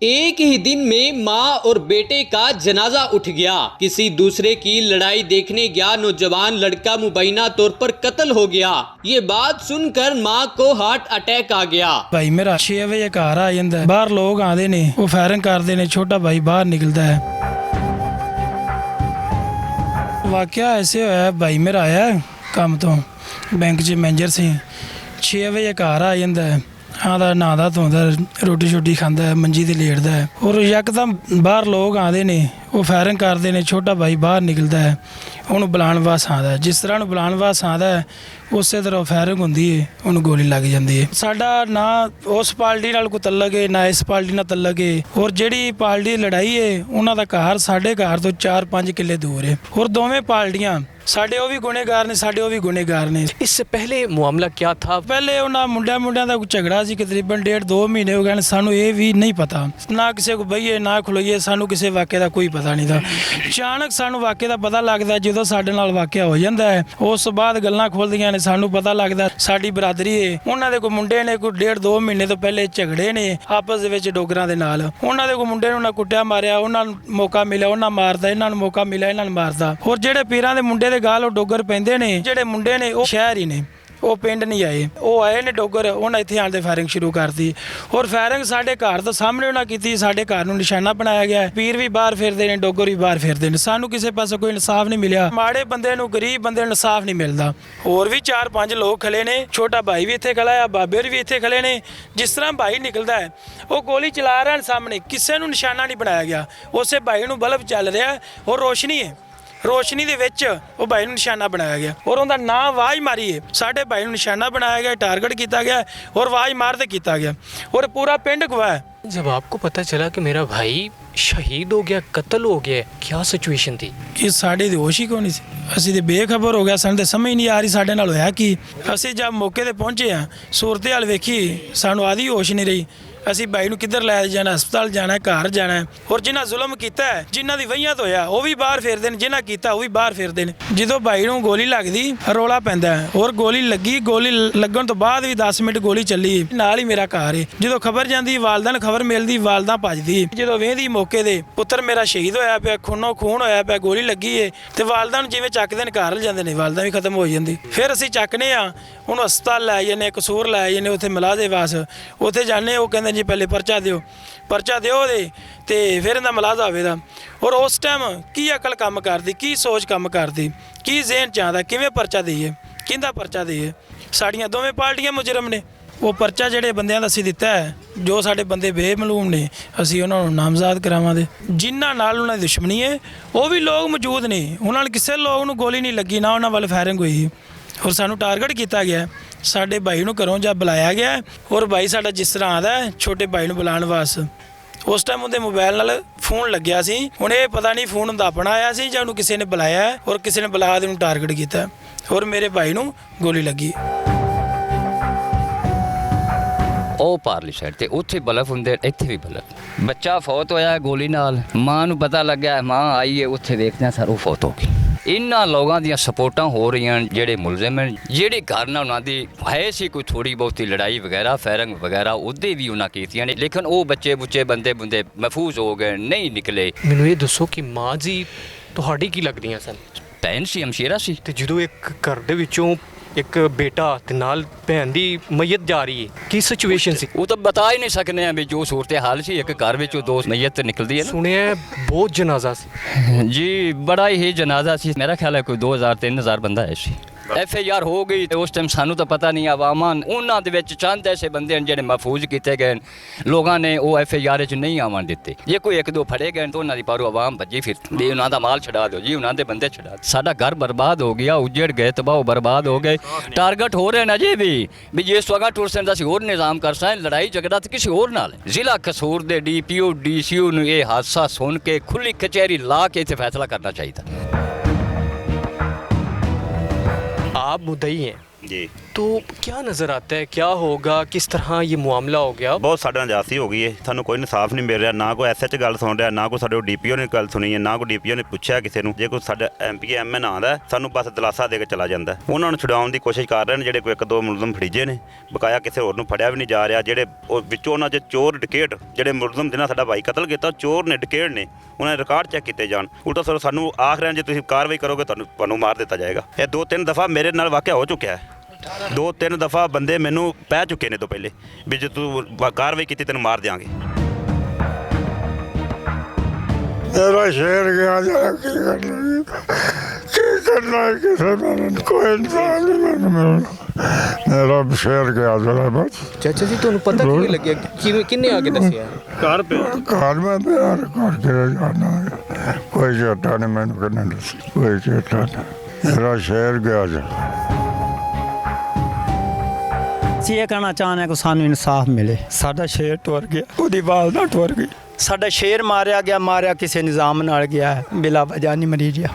एक ही दिन में मां और बेटे का जनाजा उठ गया। किसी दूसरे की लड़ाई देखने गया नौजवान लड़का मुबैना तौर पर कत्ल हो गया। ये बात सुनकर मां को हार्ट अटैक आ गया। भाई मेरा 6 ਵਜੇ ਘਰ ਆ ਜਾਂਦਾ, ਬਾਹਰ ਲੋਕ ਆਉਂਦੇ ਨੇ, ਉਹ ਫਾਇਰਿੰਗ ਕਰਦੇ ਨੇ, ਛੋਟਾ ਭਾਈ ਬਾਹਰ ਨਿਕਲਦਾ ਹੈ। ਵਾਕਿਆ ਐਸੇ ਹੋਇਆ, ਭਾਈ ਮੇਰਾ ਆਇਆ ਕੰਮ ਤੋਂ, ਬੈਂਕ 'ਚ ਮੈਨੇਜਰ ਸੀ। 6 ਵਜੇ ਘਰ ਆ ਜਾਂਦਾ, ਆਂਦਾ ਨਹਾਦਾ ਧੋਂਦਾ, ਰੋਟੀ ਛੋਟੀ ਖਾਂਦਾ, ਮੰਜੀ ਤੇ ਲੇਟਦਾ ਹੈ। ਔਰ ਯਕਦਮ ਬਾਹਰ ਲੋਕ ਆਉਂਦੇ ਨੇ, ਉਹ ਫਾਇਰਿੰਗ ਕਰਦੇ ਨੇ, ਛੋਟਾ ਭਾਈ ਬਾਹਰ ਨਿਕਲਦਾ ਹੈ, ਉਹਨੂੰ ਬੁਲਾਉਣ ਵਾਸਤੇ ਆਉਂਦਾ। ਜਿਸ ਤਰ੍ਹਾਂ ਉਹਨੂੰ ਬੁਲਾਉਣ ਵਾਸਤੇ ਆਉਂਦਾ ਹੈ, ਉਸੇ ਤਰ੍ਹਾਂ ਫਾਇਰਿੰਗ ਹੁੰਦੀ ਹੈ, ਉਹਨੂੰ ਗੋਲੀ ਲੱਗ ਜਾਂਦੀ ਹੈ। ਸਾਡਾ ਨਾ ਉਸ ਪਾਰਟੀ ਨਾਲ ਕੋਈ ਤਲਕ ਹੈ, ਨਾ ਇਸ ਪਾਰਟੀ ਨਾਲ ਤਲਕ ਹੈ। ਔਰ ਜਿਹੜੀ ਪਾਰਟੀ ਲੜਾਈ ਹੈ, ਉਹਨਾਂ ਦਾ ਘਰ ਸਾਡੇ ਘਰ ਤੋਂ 4-5 ਕਿੱਲੇ ਦੂਰ ਹੈ। ਔਰ ਦੋਵੇਂ ਪਾਰਟੀਆਂ ਸਾਡੇ ਉਹ ਵੀ ਗੁਨੇਗਾਰ ਨੇ, ਸਾਡੇ ਉਹ ਵੀ ਗੁਨੇਗਾਰ ਨੇ। इससे पहले मामला क्या था? ਪਹਿਲੇ ਉਹਨਾਂ ਮੁੰਡਿਆਂ ਦਾ ਕੋਈ ਝਗੜਾ ਸੀ, ਤਕਰੀਬਨ 1.5-2 ਮਹੀਨੇ ਹੋ ਗਏ ਨੇ। ਸਾਨੂੰ ਇਹ ਵੀ ਨਹੀਂ ਪਤਾ, ਨਾ ਕਿਸੇ ਕੋ ਬਈਏ ਨਾ ਖਲੋਈਏ, ਸਾਨੂੰ ਕਿਸੇ ਵਾਕਿਆ ਦਾ ਕੋਈ ਪਤਾ ਨਹੀਂ था। ਅਚਾਨਕ ਸਾਨੂੰ ਵਾਕਿਆ ਦਾ ਪਤਾ ਲੱਗਦਾ ਜਦੋਂ ਸਾਡੇ ਨਾਲ ਵਾਕਿਆ ਹੋ ਜਾਂਦਾ ਹੈ। ਉਸ ਤੋਂ ਬਾਅਦ ਗੱਲਾਂ ਖੁੱਲਦੀਆਂ ਨੇ, ਸਾਨੂੰ ਪਤਾ ਲੱਗਦਾ ਸਾਡੀ ਬਰਾਦਰੀ ਹੈ। ਉਹਨਾਂ ਦੇ ਕੋਈ ਮੁੰਡੇ ਨੇ ਕੋਈ 1.5-2 ਮਹੀਨੇ ਤੋਂ ਪਹਿਲੇ ਝਗੜੇ ਨੇ ਆਪਸ ਦੇ ਵਿੱਚ ਡੋਗਰਾਂ ਦੇ ਨਾਲ। ਉਹਨਾਂ ਦੇ ਕੋਈ ਮੁੰਡੇ ਨੂੰ ਨਾ ਕੁੱਟਿਆ ਮਾਰਿਆ, ਉਹਨਾਂ ਨੂੰ ਮੌਕਾ ਮਿਲਿਆ ਉਹਨਾਂ ਮਾਰਦਾ, ਇਹਨਾਂ ਨੂੰ ਮੌਕਾ ਮਿਲਿਆ ਇਹਨਾਂ ਨੂੰ ਮਾਰਦਾ। ਹੋਰ ਜਿਹੜੇ ਪੀਰਾਂ ਦੇ ਮੁੰਡੇ ਦੇ ਗਾਲ ਉਹ ਡੋਗਰ ਪੈਂਦੇ ਨੇ, ਜਿਹੜੇ ਮੁੰਡੇ ਨੇ ਉਹ ਸ਼ਹਿਰ ਹੀ ਨੇ, ਉਹ ਪਿੰਡ ਨਹੀਂ ਆਏ। ਉਹ ਆਏ ਨੇ ਡੋਗਰ, ਉਹਨਾਂ ਇੱਥੇ ਆਣ ਕੇ ਫਾਇਰਿੰਗ ਸ਼ੁਰੂ ਕਰਤੀ। ਔਰ ਫਾਇਰਿੰਗ ਸਾਡੇ ਘਰ ਤੋਂ ਸਾਹਮਣੇ ਉਹਨਾਂ ਕੀਤੀ, ਸਾਡੇ ਘਰ ਨੂੰ ਨਿਸ਼ਾਨਾ ਬਣਾਇਆ ਗਿਆ। ਪੀਰ ਵੀ ਬਾਹਰ ਫਿਰਦੇ ਨੇ, ਡੋਗਰ ਵੀ ਬਾਹਰ ਫਿਰਦੇ ਨੇ। ਸਾਨੂੰ ਕਿਸੇ ਪਾਸੇ ਕੋਈ ਇਨਸਾਫ ਨਹੀਂ ਮਿਲਿਆ। ਮਾੜੇ ਬੰਦੇ ਨੂੰ, ਗਰੀਬ ਬੰਦੇ ਨੂੰ ਇਨਸਾਫ ਨਹੀਂ ਮਿਲਦਾ। ਹੋਰ ਵੀ 4-5 ਲੋਕ ਖਲੇ ਨੇ, ਛੋਟਾ ਭਾਈ ਵੀ ਇੱਥੇ ਖੜਾ ਆ, ਬਾਬੇ ਵੀ ਇੱਥੇ ਖਲੇ ਨੇ। ਜਿਸ ਤਰ੍ਹਾਂ ਭਾਈ ਨਿਕਲਦਾ ਹੈ, ਉਹ ਗੋਲੀ ਚਲਾ ਰਿਹਾ ਸਾਹਮਣੇ, ਕਿਸੇ ਨੂੰ ਨਿਸ਼ਾਨਾ ਨਹੀਂ ਬਣਾਇਆ ਗਿਆ। ਉਸੇ ਭਾਈ ਨੂੰ ਬਲਬ ਚੱਲ ਰਿਹਾ ਔਰ ਰੋਸ਼ਨੀ ਹੈ, ਰੋਸ਼ਨੀ ਦੇ ਵਿੱਚ ਉਹ ਭਾਈ ਨੂੰ ਨਿਸ਼ਾਨਾ ਬਣਾਇਆ ਗਿਆ। ਔਰ ਉਹਦਾ ਨਾਂ ਆਵਾਜ਼ ਮਾਰੀ ਹੈ, ਸਾਡੇ ਭਾਈ ਨੂੰ ਨਿਸ਼ਾਨਾ ਬਣਾਇਆ ਗਿਆ, ਟਾਰਗੇਟ ਕੀਤਾ ਗਿਆ ਔਰ ਆਵਾਜ਼ ਮਾਰਦੇ ਕੀਤਾ ਗਿਆ। ਔਰ पूरा पिंड गवाह है। जब आपको पता चला कि मेरा भाई शहीद हो गया, कत्ल हो गया, क्या सिचुएशन थी? कि साढ़े तो होश ही कोई नहीं सी, ਅਸੀਂ ਤੇ ਬੇਖਬਰ ਹੋ ਗਿਆ। ਸਾਨੂੰ ਤੇ ਸਮਝ ਨਹੀਂ ਆ ਰਹੀ ਸਾਡੇ ਨਾਲ ਹੋਇਆ ਕੀ। ਅਸੀਂ ਜਦ ਮੌਕੇ ਤੇ ਪਹੁੰਚੇ ਆ, ਸੂਰਤ ਹਾਲ ਵੇਖੀ, ਸਾਨੂੰ ਆਦੀ ਹੋਸ਼ ਨਹੀਂ ਰਹੀ। ਅਸੀਂ ਭਾਈ ਨੂੰ ਕਿੱਧਰ ਲੈ ਜਾਣਾ, ਹਸਪਤਾਲ ਜਾਣਾ, ਘਰ ਜਾਣਾ। ਔਰ ਜਿਨ੍ਹਾਂ ਜ਼ੁਲਮ ਕੀਤਾ ਹੈ, ਜਿਨ੍ਹਾਂ ਦੀ ਵਹੀਆਂ ਤੋਂ ਹੋਇਆ, ਉਹ ਵੀ ਬਾਹਰ ਫਿਰਦੇ ਨੇ, ਜਿਨ੍ਹਾਂ ਕੀਤਾ ਉਹ ਵੀ ਬਾਹਰ ਫਿਰਦੇ ਨੇ। ਜਦੋਂ ਭਾਈ ਨੂੰ ਗੋਲੀ ਲੱਗਦੀ ਰੌਲਾ ਪੈਂਦਾ ਹੈ। ਔਰ ਗੋਲੀ ਲੱਗੀ, ਗੋਲੀ ਲੱਗਣ ਤੋਂ ਬਾਅਦ ਵੀ 10 ਮਿੰਟ ਗੋਲੀ ਚੱਲੀ। ਨਾਲ ਹੀ ਮੇਰਾ ਘਰ ਹੈ। ਜਦੋਂ ਖਬਰ ਜਾਂਦੀ, ਵਾਲਦਾਂ ਨੂੰ ਖਬਰ ਮਿਲਦੀ, ਵਾਲਦਾਂ ਭੱਜਦੀ। ਜਦੋਂ ਵੇਖਦੀ ਮੌਕੇ ਦੇ ਪੁੱਤਰ ਮੇਰਾ ਸ਼ਹੀਦ ਹੋਇਆ ਪਿਆ, ਖੂਨੋਂ ਖੂਨ ਹੋਇਆ ਪਿਆ, ਗੋਲੀ ਲੱਗੀ ਹੈ, ਤੇ ਵਾਲਦਾਂ ਨੂੰ ਜਿਵੇਂ ਚੱਕਦੇ ਨੇ ਘਰ ਲੈ ਜਾਂਦੇ ਨੇ, ਵਾਲਦਾਂ ਵੀ ਖਤਮ ਹੋ ਜਾਂਦੀ। ਫਿਰ ਅਸੀਂ ਚੱਕਨੇ ਆ, ਉਹਨੂੰ ਹਸਪਤਾਲ ਲੈ ਜਾਂਦੇ, ਕਸੂਰ ਲੈ ਜਾਂਦੇ, ਉੱਥੇ ਮਲਾਜ਼ੇ ਵਾਸ ਉੱਥੇ ਜਾਂਦੇ। ਉਹ ਕਹਿੰਦੇ ਜੀ ਪਹਿਲੇ ਪਰਚਾ ਦਿਓ ਉਹਦੇ, ਤੇ ਫਿਰ ਇਹਦਾ ਮਲਾਜ਼ਾ ਹੋਵੇਗਾ। ਔਰ ਉਸ ਟਾਈਮ ਕੀ ਅਕਲ ਕੰਮ ਕਰਦੀ, ਕੀ ਸੋਚ ਕੰਮ ਕਰਦੀ, ਕੀ ਜ਼ਹਿਨ ਚਾਹੁੰਦਾ, ਕਿਵੇਂ ਪਰਚਾ ਦਈਏ, ਕਿਹਦਾ ਪਰਚਾ ਦਈਏ। ਸਾਡੀਆਂ ਦੋਵੇਂ ਪਾਰਟੀਆਂ ਮੁਜਰਮ ਨੇ। ਉਹ ਪਰਚਾ ਜਿਹੜੇ ਬੰਦਿਆਂ ਦਾ ਅਸੀਂ ਦਿੱਤਾ ਹੈ, ਜੋ ਸਾਡੇ ਬੰਦੇ ਬੇਮਲੂਮ ਨੇ, ਅਸੀਂ ਉਹਨਾਂ ਨੂੰ ਨਾਮਜ਼ਦ ਕਰਾਵਾਂਗੇ। ਜਿਨ੍ਹਾਂ ਨਾਲ ਉਹਨਾਂ ਦੀ ਦੁਸ਼ਮਣੀ ਹੈ, ਉਹ ਵੀ ਲੋਕ ਮੌਜੂਦ ਨੇ। ਉਹਨਾਂ ਨਾਲ ਕਿਸੇ ਲੋਕ ਨੂੰ ਗੋਲੀ ਨਹੀਂ ਲੱਗੀ, ਨਾ ਉਹਨਾਂ ਵੱਲ ਫਾਇਰਿੰਗ ਹੋਈ। ਔਰ ਸਾਨੂੰ ਟਾਰਗੇਟ ਕੀਤਾ ਗਿਆ। ਸਾਡੇ ਭਾਈ ਨੂੰ ਘਰੋਂ ਜਦ ਬੁਲਾਇਆ ਗਿਆ, ਔਰ ਭਾਈ ਸਾਡਾ ਜਿਸ ਤਰ੍ਹਾਂ ਆਉਂਦਾ ਛੋਟੇ ਭਾਈ ਨੂੰ ਬੁਲਾਉਣ ਵਾਸਤੇ, ਉਸ ਟਾਈਮ ਉਹਦੇ ਮੋਬਾਈਲ ਨਾਲ ਫੋਨ ਲੱਗਿਆ ਸੀ। ਹੁਣ ਇਹ ਪਤਾ ਨਹੀਂ ਫੋਨ ਹੁੰਦਾ ਆਪਣਾ ਆਇਆ ਸੀ ਜਾਂ ਉਹਨੂੰ ਕਿਸੇ ਨੇ ਬੁਲਾਇਆ, ਔਰ ਕਿਸੇ ਨੇ ਬੁਲਾ ਕੇ ਉਹਨੂੰ ਟਾਰਗੇਟ ਕੀਤਾ। ਔਰ ਮੇਰੇ ਭਾਈ ਨੂੰ ਗੋਲੀ ਲੱਗੀ। ਉਹ ਪਾਰਲੀ ਸਾਈਡ ਤੇ ਉੱਥੇ ਬਲਫ ਹੁੰਦੇ, ਇੱਥੇ ਵੀ ਬਲਫ। ਬੱਚਾ ਫੌਤ ਹੋਇਆ ਗੋਲੀ ਨਾਲ, ਮਾਂ ਨੂੰ ਪਤਾ ਲੱਗਿਆ, ਮਾਂ ਆਈ ਹੈ, ਉੱਥੇ ਦੇਖਦੇ ਸਰ ਉਹ ਫੌਤ ਹੋ ਗਈ। ਇਹਨਾਂ ਲੋਕਾਂ ਦੀਆਂ ਸਪੋਰਟਾਂ ਹੋ ਰਹੀਆਂ, ਜਿਹੜੇ ਮੁਲਜ਼ਮ ਹਨ, ਜਿਹੜੇ ਘਰ ਨਾਲ ਉਹਨਾਂ ਦੀ ਹੈ ਸੀ ਕੋਈ ਥੋੜੀ ਬਹੁਤੀ ਲੜਾਈ ਵਗੈਰਾ, ਫਾਇਰਿੰਗ ਵਗੈਰਾ, ਉਹਦੇ ਵੀ ਉਹਨਾਂ ਕੀਤੀਆਂ ਨੇ। ਲੇਕਿਨ ਉਹ ਬੱਚੇ ਬੁੱਚੇ ਬੰਦੇ ਮਹਿਫੂਜ਼ ਹੋ ਗਏ, ਨਹੀਂ ਨਿਕਲੇ। ਮੈਨੂੰ ਇਹ ਦੱਸੋ ਕਿ ਮਾਂ ਜੀ ਤੁਹਾਡੀ ਕੀ ਲੱਗਦੀਆਂ ਸਨ? ਭੈਣ ਸੀ, ਹਮਸ਼ੀਰਾ ਸੀ। ਤੇ ਜਦੋਂ ਇੱਕ ਘਰ ਦੇ ਵਿੱਚੋਂ ਇੱਕ ਬੇਟਾ ਤੇ ਨਾਲ ਭੈਣ ਦੀ ਮਈਤ ਜਾ ਰਹੀ ਹੈ, ਕੀ ਸਿਚੁਏਸ਼ਨ ਸੀ? ਉਹ ਤਾਂ ਬਤਾ ਹੀ ਨਹੀਂ ਸਕਨੇ ਆ ਵੀ ਜੋ ਸੂਰਤ ਹਾਲ ਸੀ। ਇੱਕ ਘਰ ਵਿੱਚੋਂ 2 ਮਈਤ ਨਿਕਲਦੀ ਹੈ ਨਾ। ਸੁਣਿਆ ਬਹੁਤ ਜਨਾਜ਼ਾ ਸੀ ਜੀ, ਬੜਾ ਹੀ ਜਨਾਜ਼ਾ ਸੀ। ਮੇਰਾ ਖਿਆਲ ਹੈ ਕੋਈ 2000-3000 ਬੰਦਾ ਹੈ ਸੀ। FIR ਹੋ ਗਈ ਤੇ ਉਸ ਟਾਈਮ ਸਾਨੂੰ ਤਾਂ ਪਤਾ ਨਹੀਂ। ਆਵਾਮਾਂ ਉਹਨਾਂ ਦੇ ਵਿੱਚ ਚੰਦ ਐਸੇ ਬੰਦੇ ਹਨ ਜਿਹੜੇ ਮਹਿਫੂਜ਼ ਕੀਤੇ ਗਏ। ਲੋਕਾਂ ਨੇ ਉਹ FIR 'ਚ ਨਹੀਂ ਆਉਣ ਦਿੱਤੇ। ਜੇ ਕੋਈ 1-2 ਫੜੇ ਗਏ ਤਾਂ ਉਹਨਾਂ ਦੀ ਪਾਰੋ ਆਵਾਮ ਭੱਜੀ ਫਿਰ ਵੀ ਉਹਨਾਂ ਦਾ ਮਾਲ ਛਡਾ ਦਿਓ ਜੀ, ਉਹਨਾਂ ਦੇ ਬੰਦੇ ਛਡਾ। ਸਾਡਾ ਘਰ ਬਰਬਾਦ ਹੋ ਗਿਆ, ਉਜੜ ਗਏ, ਤਬਾਹ ਬਰਬਾਦ ਹੋ ਗਏ। ਟਾਰਗੇਟ ਹੋ ਰਹੇ ਨੇ ਜੀ ਵੀ ਜਿਸ ਵਗਾ ਟੁਰਸਨ ਦਾ ਅਸੀਂ ਹੋਰ ਨਿਜ਼ਾਮ ਕਰ ਸਾਂ। ਲੜਾਈ ਝਗੜਾ ਤਾਂ ਕਿਸੇ ਹੋਰ ਨਾਲ। ਜ਼ਿਲ੍ਹਾ ਕਸੂਰ ਦੇ DPO DCO ਨੂੰ ਇਹ ਹਾਦਸਾ ਸੁਣ ਕੇ ਖੁੱਲੀ ਕਚਹਿਰੀ ਲਾ ਕੇ ਇੱਥੇ ਫੈਸਲਾ ਕਰਨਾ ਚਾਹੀਦਾ। आप मुद्दई हैं जी। तो क्या नज़र आता है, क्या होगा, किस तरह ये मामला हो गया? ਬਹੁਤ ਸਾਡੇ ਨਾਲ ਜਾਸੀ ਹੋ ਗਈ ਹੈ, ਸਾਨੂੰ ਕੋਈ ਇਨਸਾਫ ਨਹੀਂ ਮਿਲ ਰਿਹਾ, ਨਾ ਕੋਈ ਐਸਐਚ ਗੱਲ ਸੁਣ ਰਿਹਾ, ਨਾ ਕੋਈ ਸਾਡੇ ਡੀਪੀਓ ਨੇ ਗੱਲ ਸੁਣੀ ਹੈ, ਨਾ ਕੋਈ ਡੀਪੀਓ ਨੇ ਪੁੱਛਿਆ ਕਿਸੇ ਨੂੰ। ਜੇ ਕੋਈ ਸਾਡਾ ਐਮਪੀ ਐਮਐਨ ਆਉਂਦਾ ਸਾਨੂੰ ਬਸ ਦਿਲਾਸਾ ਦੇ ਕੇ ਚਲਾ ਜਾਂਦਾ। ਉਹਨਾਂ ਨੂੰ ਛੁਡਾਉਣ ਦੀ ਕੋਸ਼ਿਸ਼ ਕਰ ਰਹੇ ਨੇ ਜਿਹੜੇ ਕੋਈ ਇੱਕ ਦੋ ਮੁਲਜ਼ਮ ਫੜੀਜੇ ਨੇ, ਬਕਾਇਆ ਕਿਸੇ ਹੋਰ ਨੂੰ ਫੜਿਆ ਵੀ ਨਹੀਂ ਜਾ ਰਿਹਾ। ਜਿਹੜੇ ਉਹ ਵਿੱਚੋਂ ਉਹਨਾਂ 'ਚ ਚੋਰ ਡਕੈਤ ਜਿਹੜੇ ਮੁਲਜ਼ਮ ਜਿਹਨਾਂ ਸਾਡਾ ਭਾਈ ਕਤਲ ਕੀਤਾ ਚੋਰ ਨੇ ਡਕੈਤ ਨੇ, ਉਹਨਾਂ ਦੇ ਰਿਕਾਰਡ ਚੈੱਕ ਕੀਤੇ ਜਾਣ। ਉਲਟਾ ਸਰ ਸਾਨੂੰ ਆਖ ਰਹੇ ਜੇ ਤੁਸੀਂ ਕਾਰਵਾਈ ਕਰੋਗੇ ਤੁਹਾਨੂੰ ਮਾਰ ਦਿੱਤਾ ਜਾਏਗਾ। ਇਹ 2-3 ਦਫਾ ਮੇਰੇ ਨਾਲ ਵਾਕਿਆ ਹੋ ਚੁੱਕਿਆ ਹੈ। 2-3 ਦਫਾ ਬੰਦੇ ਮੈਨੂੰ ਪੈ ਚੁੱਕੇ ਨੇ ਤੋਂ ਪਹਿਲੇ ਵੀ ਜੇ ਤੂੰ ਕਾਰਵਾਈ ਕੀਤੀ ਤੈਨੂੰ ਮਾਰ ਦਿਆਂਗੇ। ਮੇਰਾ ਸ਼ੇਰ ਗਿਆ ਜਰਾ ਕੀ ਕਰਨਾ ਹੈ ਕਿਸੇ ਨਾਲ ਕੋਈ ਇਨਸਾਨ ਨਹੀਂ ਮੇਰਾ ਸ਼ੇਰ ਗਿਆ ਜਰਾ ਬਸ। ਚਾਚਾ ਜੀ ਤੁਹਾਨੂੰ ਪਤਾ ਕਿਵੇਂ ਲੱਗਿਆ, ਕਿਵੇਂ ਕਿੰਨੇ ਆ ਕੇ ਦੱਸਿਆ? ਘਰ ਮੈਂ ਪਿਆਰ ਕਰਕੇ ਜਾਣਾ, ਕੋਈ ਚੇਤਾ ਨਹੀਂ ਮੈਨੂੰ ਕਿੰਨੇ ਦੱਸਿਆ, ਕੋਈ ਚੇਤਾ ਨਹੀਂ। ਮੇਰਾ ਸ਼ੇਰ ਗਿਆ ਜਰਾ। ਅਸੀਂ ਇਹ ਕਹਿਣਾ ਚਾਹੁੰਦੇ ਹਾਂ ਕਿ ਸਾਨੂੰ ਇਨਸਾਫ ਮਿਲੇ। ਸਾਡਾ ਸ਼ੇਰ ਟੁਰ ਗਿਆ, ਉਹਦੀ ਵਾਲਦਾ ਟੁਰ ਗਈ। ਸਾਡਾ ਸ਼ੇਰ ਮਾਰਿਆ ਗਿਆ, ਮਾਰਿਆ ਕਿਸੇ ਨਿਜ਼ਾਮ ਨਾਲ ਗਿਆ, ਬਿਲਾ ਵਜ੍ਹਾ ਨਹੀਂ ਮਰੀ ਗਿਆ।